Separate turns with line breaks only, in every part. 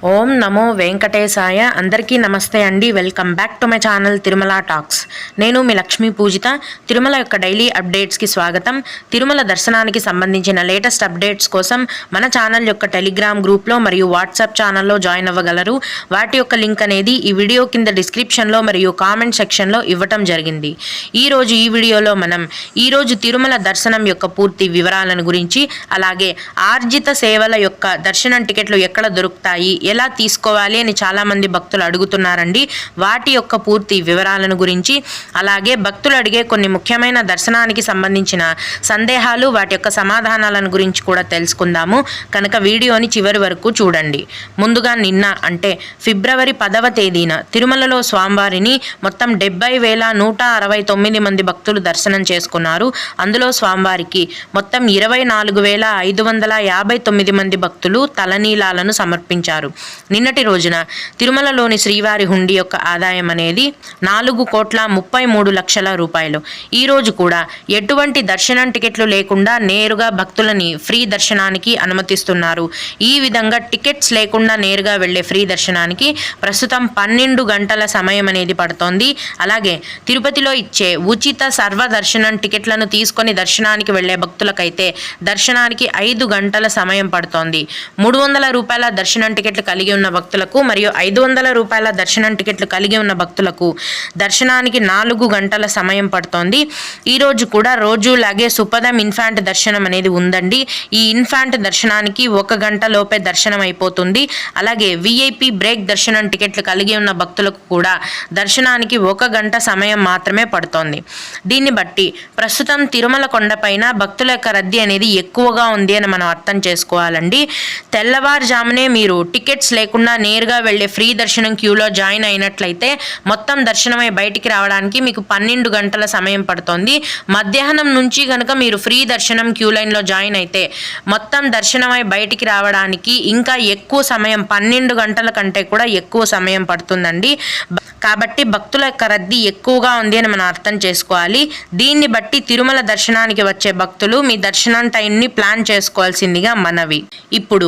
ఓం నమో వెంకటేశాయ. అందరికీ నమస్తే అండి. Welcome back to my channel Tirumala talks. నేను మీ లక్ష్మీ పూజిత. తిరుమల యొక్క డైలీ అప్డేట్స్కి స్వాగతం. తిరుమల దర్శనానికి సంబంధించిన లేటెస్ట్ అప్డేట్స్ కోసం మన ఛానల్ యొక్క టెలిగ్రామ్ గ్రూప్లో మరియు వాట్సాప్ ఛానల్లో జాయిన్ అవ్వగలరు. వాటి యొక్క లింక్ అనేది ఈ వీడియో కింద డిస్క్రిప్షన్లో మరియు కామెంట్ సెక్షన్లో ఇవ్వటం జరిగింది. ఈరోజు ఈ వీడియోలో మనం ఈరోజు తిరుమల దర్శనం యొక్క పూర్తి వివరాలను గురించి, అలాగే ఆర్జిత సేవల యొక్క దర్శనం టికెట్లు ఎక్కడ దొరుకుతాయి, ఎలా తీసుకోవాలి అని చాలామంది భక్తులు అడుగుతున్నారండి. వాటి యొక్క పూర్తి వివరాలను గురించి, అలాగే భక్తులు అడిగే కొన్ని ముఖ్యమైన దర్శనానికి సంబంధించిన సందేహాలు, వాటి యొక్క సమాధానాలను గురించి కూడా తెలుసుకుందాము. కనుక వీడియోని చివరి వరకు చూడండి. ముందుగా నిన్న అంటే ఫిబ్రవరి 10వ తేదీన తిరుమలలో స్వామివారిని మొత్తం 70,169 మంది భక్తులు దర్శనం చేసుకున్నారు. అందులో స్వామివారికి మొత్తం 24,559 మంది భక్తులు తలనీలాలను సమర్పించారు. నిన్నటి రోజున తిరుమలలోని శ్రీవారి హుండీ యొక్క ఆదాయం అనేది 4,33,00,000 రూపాయలు. ఈరోజు కూడా ఎటువంటి దర్శనం టికెట్లు లేకుండా నేరుగా భక్తులని ఫ్రీ దర్శనానికి అనుమతిస్తున్నారు. ఈ విధంగా టికెట్స్ లేకుండా నేరుగా వెళ్లే ఫ్రీ దర్శనానికి ప్రస్తుతం 12 గంటల సమయం అనేది పడుతోంది. అలాగే తిరుపతిలో ఇచ్చే ఉచిత సర్వ దర్శనం టికెట్లను తీసుకొని దర్శనానికి వెళ్లే భక్తులకైతే దర్శనానికి 5 గంటల సమయం పడుతోంది. 300 రూపాయల దర్శనం టికెట్లు కలిగి ఉన్న భక్తులకు మరియు 500 రూపాయల దర్శనం టికెట్లు కలిగి ఉన్న భక్తులకు దర్శనానికి 4 గంటల సమయం పడుతోంది. ఈరోజు కూడా రోజులాగే సుపదం ఇన్ఫాంట్ దర్శనం అనేది ఉందండి. ఈ ఇన్ఫాంట్ దర్శనానికి 1 గంట లోపే దర్శనం అయిపోతుంది. అలాగే విఐపి బ్రేక్ దర్శనం టికెట్లు కలిగి ఉన్న భక్తులకు కూడా దర్శనానికి 1 గంట సమయం మాత్రమే పడుతోంది. దీన్ని బట్టి ప్రస్తుతం తిరుమల కొండపైన భక్తుల యొక్క రద్దీ అనేది ఎక్కువగా ఉంది అని మనం అర్థం చేసుకోవాలండి. తెల్లవారుజామునే మీరు టికెట్స్ లేకుండా నేరుగా వెళ్లే ఫ్రీ దర్శనం క్యూలో జాయిన్ అయినట్లయితే మొత్తం దర్శనమై బయటికి రావడానికి మీకు 12 గంటల సమయం పడుతుంది. మధ్యాహ్నం నుంచి కనుక మీరు ఫ్రీ దర్శనం క్యూ లైన్లో జాయిన్ అయితే మొత్తం దర్శనమై బయటికి రావడానికి ఇంకా ఎక్కువ సమయం, 12 గంటల కంటే కూడా ఎక్కువ సమయం పడుతుందండి. కాబట్టి భక్తుల యొక్క రద్దీ ఎక్కువగా ఉంది అని మనం అర్థం చేసుకోవాలి. దీన్ని బట్టి తిరుమల దర్శనానికి వచ్చే భక్తులు మీ దర్శనం టైంని ప్లాన్ చేసుకోవాల్సిందిగా మనవి. ఇప్పుడు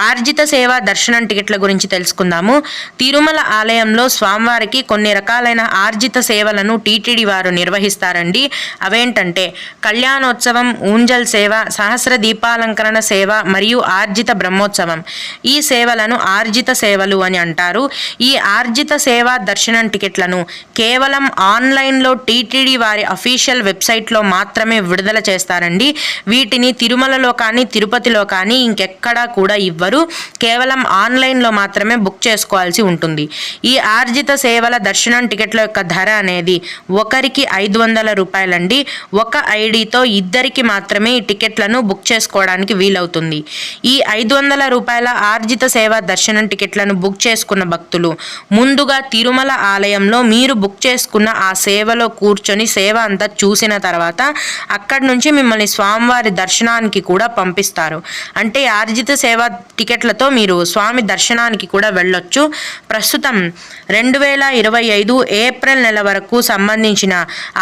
ఆర్జిత సేవ దర్శనం టికెట్ల గురించి తెలుసుకుందాము. తిరుమల ఆలయంలో స్వామివారికి కొన్ని రకాలైన ఆర్జిత సేవలను టీటీడీ వారు నిర్వహిస్తారండి. అవేంటంటే కళ్యాణోత్సవం, ఊంజల్ సేవ, సహస్ర దీపాలంకరణ సేవ మరియు ఆర్జిత బ్రహ్మోత్సవం. ఈ సేవలను ఆర్జిత సేవలు అని అంటారు. ఈ ఆర్జిత సేవ దర్శనం టికెట్లను కేవలం ఆన్లైన్లో టీటీడీ వారి అఫీషియల్ వెబ్సైట్లో మాత్రమే విడుదల చేస్తారండి. వీటిని తిరుమలలో కానీ తిరుపతిలో కానీ ఇంకెక్కడా కూడా ఇవ్వరు. కేవలం ఆన్లైన్లో మాత్రమే బుక్ చేసుకోవాల్సి ఉంటుంది. ఈ ఆర్జిత సేవల దర్శనం టికెట్ల యొక్క ధర అనేది ఒకరికి 500 రూపాయలండి. ఒక ఐడితో ఇద్దరికి మాత్రమే ఈ టికెట్లను బుక్ చేసుకోవడానికి వీలవుతుంది. ఈ 500 రూపాయల ఆర్జిత సేవ దర్శనం టికెట్లను బుక్ చేసుకున్న భక్తులు ముందుగా తిరుమల ఆలయంలో మీరు బుక్ చేసుకున్న ఆ సేవలో కూర్చొని సేవ అంతా చూసిన తర్వాత అక్కడి నుంచి మిమ్మల్ని స్వామివారి దర్శనానికి కూడా పంపిస్తారు. అంటే ఆర్జిత సేవ టికెట్లతో మీరు స్వామి దర్శనానికి కూడా వెళ్ళొచ్చు. ప్రస్తుతం 2025 ఏప్రిల్ నెల వరకు సంబంధించిన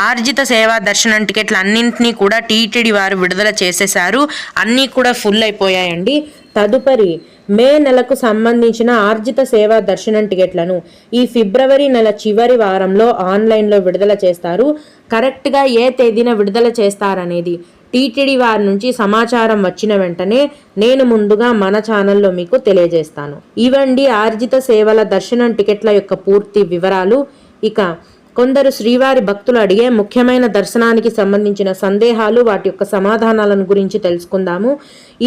ఆర్జిత సేవా దర్శనం టికెట్లు అన్నింటినీ కూడా టీటీడీ వారు విడుదల చేసేశారు. అన్నీ కూడా ఫుల్ అయిపోయాయండి. తదుపరి మే నెలకు సంబంధించిన ఆర్జిత సేవా దర్శనం టికెట్లను ఈ ఫిబ్రవరి నెల చివరి వారంలో ఆన్లైన్లో విడుదల చేస్తారు. కరెక్ట్గా ఏ తేదీన విడుదల చేస్తారనేది టీటీడీ వారి నుంచి సమాచారం వచ్చిన వెంటనే నేను ముందుగా మన ఛానల్లో మీకు తెలియజేస్తాను. ఇవండి ఆర్జిత సేవల దర్శనం టికెట్ల యొక్క పూర్తి వివరాలు. ఇక కొందరు శ్రీవారి భక్తులు అడిగే ముఖ్యమైన దర్శనానికి సంబంధించిన సందేహాలు, వాటి యొక్క సమాధానాలను గురించి తెలుసుకుందాము.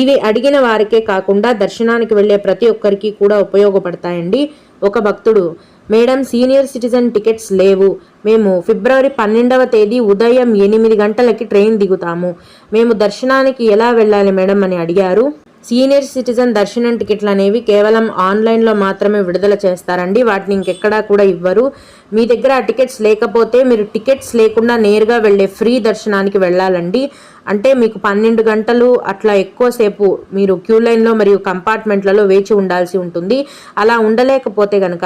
ఇవి అడిగిన వారికే కాకుండా దర్శనానికి వెళ్ళే ప్రతి ఒక్కరికి కూడా ఉపయోగపడతాయండి. ఒక భక్తుడు, మేడం సీనియర్ సిటిజన్ టికెట్స్ లేవు, మేము ఫిబ్రవరి 12వ తేదీ ఉదయం 8 గంటలకి ట్రైన్ దిగుతాము, మేము దర్శనానికి ఎలా వెళ్ళాలి మేడం అని అడిగారు. సీనియర్ సిటిజన్ దర్శనం టికెట్లు అనేవి కేవలం ఆన్లైన్లో మాత్రమే విడుదల చేస్తారండి. వాటిని ఇంకెక్కడా కూడా ఇవ్వరు. మీ దగ్గర ఆ టికెట్స్ లేకపోతే మీరు టికెట్స్ లేకుండా నేరుగా వెళ్ళే ఫ్రీ దర్శనానికి వెళ్ళాలండి. అంటే మీకు 12 గంటలు అట్లా ఎక్కువసేపు మీరు క్యూ లైన్లో మరియు కంపార్ట్మెంట్లలో వేచి ఉండాల్సి ఉంటుంది. అలా ఉండలేకపోతే కనుక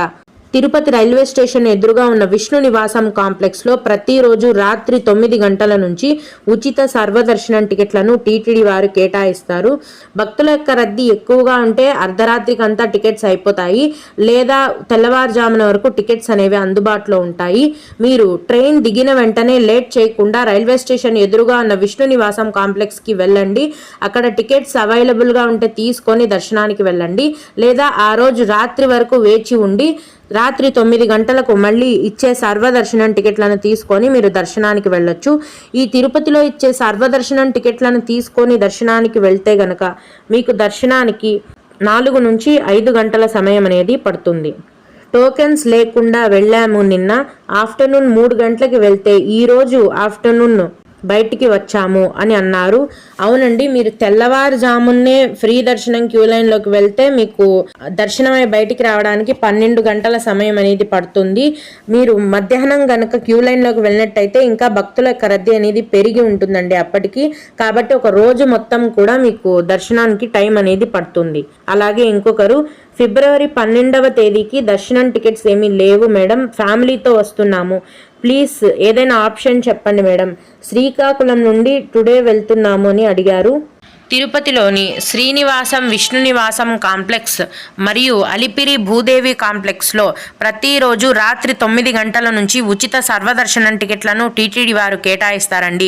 తిరుపతి రైల్వే స్టేషన్ ఎదురుగా ఉన్న విష్ణు నివాసం కాంప్లెక్స్లో ప్రతిరోజు రాత్రి 9 గంటల నుంచి ఉచిత సర్వదర్శనం టికెట్లను టీటీడీ వారు కేటాయిస్తారు. భక్తుల యొక్క రద్దీ ఎక్కువగా ఉంటే అర్ధరాత్రికి అంతా టికెట్స్ అయిపోతాయి, లేదా తెల్లవారుజామున వరకు టికెట్స్ అనేవి అందుబాటులో ఉంటాయి. మీరు ట్రైన్ దిగిన వెంటనే లేట్ చేయకుండా రైల్వే స్టేషన్ ఎదురుగా ఉన్న విష్ణు నివాసం కాంప్లెక్స్కి వెళ్ళండి. అక్కడ టికెట్స్ అవైలబుల్గా ఉంటే తీసుకొని దర్శనానికి వెళ్ళండి, లేదా ఆ రోజు రాత్రి వరకు వేచి ఉండి రాత్రి 9 గంటలకు మళ్ళీ ఇచ్చే సర్వదర్శనం టికెట్లను తీసుకొని మీరు దర్శనానికి వెళ్ళొచ్చు. ఈ తిరుపతిలో ఇచ్చే సర్వదర్శనం టికెట్లను తీసుకొని దర్శనానికి వెళ్తే గనక మీకు దర్శనానికి 4 నుంచి 5 గంటల సమయం అనేది పడుతుంది. టోకెన్స్ లేకుండా వెళ్ళాము. నిన్న ఆఫ్టర్నూన్ 3 గంటలకి వెళ్తే ఈరోజు ఆఫ్టర్నూన్ బయటికి వచ్చాము అని అన్నారు. అవునండి, మీరు తెల్లవారుజామునే ఫ్రీ దర్శనం క్యూ లైన్లోకి వెళ్తే మీకు దర్శనమై బయటికి రావడానికి 12 గంటల సమయం అనేది పడుతుంది. మీరు మధ్యాహ్నం గనక క్యూ లైన్లోకి వెళ్ళినట్టయితే ఇంకా భక్తుల యొక్క రద్దీ అనేది పెరిగి ఉంటుందండి అప్పటికి. కాబట్టి ఒక రోజు మొత్తం కూడా మీకు దర్శనానికి టైం అనేది పడుతుంది. అలాగే ఇంకొకరు ఫిబ్రవరి 12వ తేదీకి దర్శనం టికెట్స్ ఏమీ లేవు మేడం, ఫ్యామిలీతో వస్తున్నాము, ప్లీజ్ ఏదైనా ఆప్షన్ చెప్పండి మేడం, శ్రీకాకుళం నుండి టుడే వెళ్తున్నాము అని అడిగారు. తిరుపతిలోని శ్రీనివాసం విష్ణు నివాసం కాంప్లెక్స్ మరియు అలిపిరి భూదేవి కాంప్లెక్స్లో ప్రతిరోజు రాత్రి 9 గంటల నుంచి ఉచిత సర్వదర్శనం టికెట్లను టీటీడీ వారు కేటాయిస్తారండి.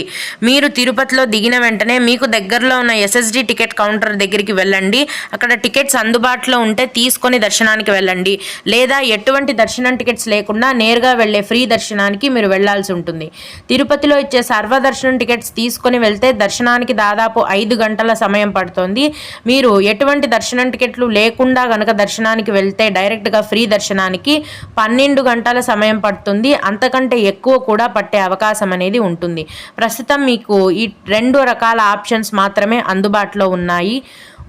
మీరు తిరుపతిలో దిగిన వెంటనే మీకు దగ్గరలో ఉన్న ఎస్ఎస్డి టికెట్ కౌంటర్ దగ్గరికి వెళ్ళండి. అక్కడ టికెట్స్ అందుబాటులో ఉంటే తీసుకొని దర్శనానికి వెళ్ళండి, లేదా ఎటువంటి దర్శనం టికెట్స్ లేకుండా నేరుగా వెళ్లే ఫ్రీ దర్శనానికి మీరు వెళ్లాల్సి ఉంటుంది. తిరుపతిలో ఇచ్చే సర్వదర్శనం టికెట్స్ తీసుకొని వెళ్తే దర్శనానికి దాదాపు 5 గంటల సమయం పడుతుంది. మీరు ఎటువంటి దర్శనం టికెట్లు లేకుండా గనక దర్శనానికి వెళ్తే డైరెక్ట్గా ఫ్రీ దర్శనానికి 12 గంటల సమయం పడుతుంది. అంతకంటే ఎక్కువ కూడా పట్టే అవకాశం అనేది ఉంటుంది. ప్రస్తుతం మీకు ఈ 2 రకాల ఆప్షన్స్ మాత్రమే అందుబాటులో ఉన్నాయి.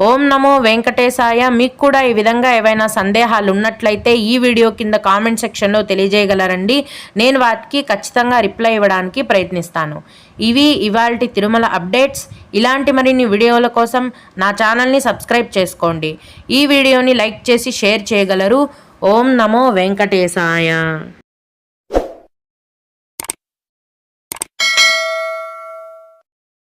ఓం నమో వెంకటేశాయ. మీకు కూడా ఈ విధంగా ఏవైనా సందేహాలు ఉన్నట్లయితే ఈ వీడియో కింద కామెంట్ సెక్షన్లో తెలియజేయగలరండి. నేను వాటికి ఖచ్చితంగా రిప్లై ఇవ్వడానికి ప్రయత్నిస్తాను. ఇవి ఇవాల్టి తిరుమల అప్డేట్స్. ఇలాంటి మరిన్ని వీడియోల కోసం నా ఛానల్ని సబ్స్క్రైబ్ చేసుకోండి. ఈ వీడియోని లైక్ చేసి షేర్ చేయగలరు. ఓం నమో వెంకటేశాయ.